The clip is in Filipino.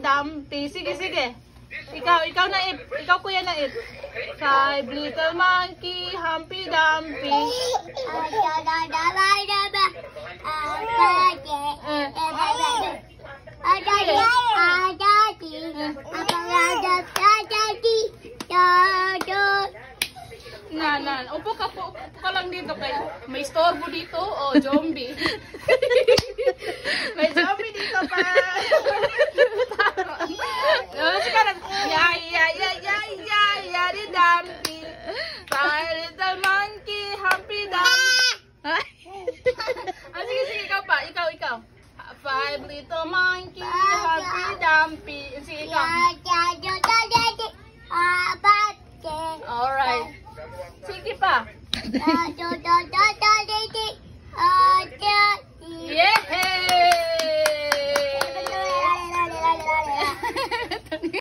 Dumpy. Sige, sige. Ikaw Naip. Ikaw kuya Naip. 5 little monkey, Humpy Dumpy. Upo ka lang dito kay may storbo dito. Oh, zombie. May zombie dito pa. Yeah, the Dumpy. 5 little monkey, Humpy Dumpy. Sige, ikaw pa. Ikaw. 5 little monkey, Humpy Dumpy. Sige, ikaw. Alright. Sige pa. Yeah!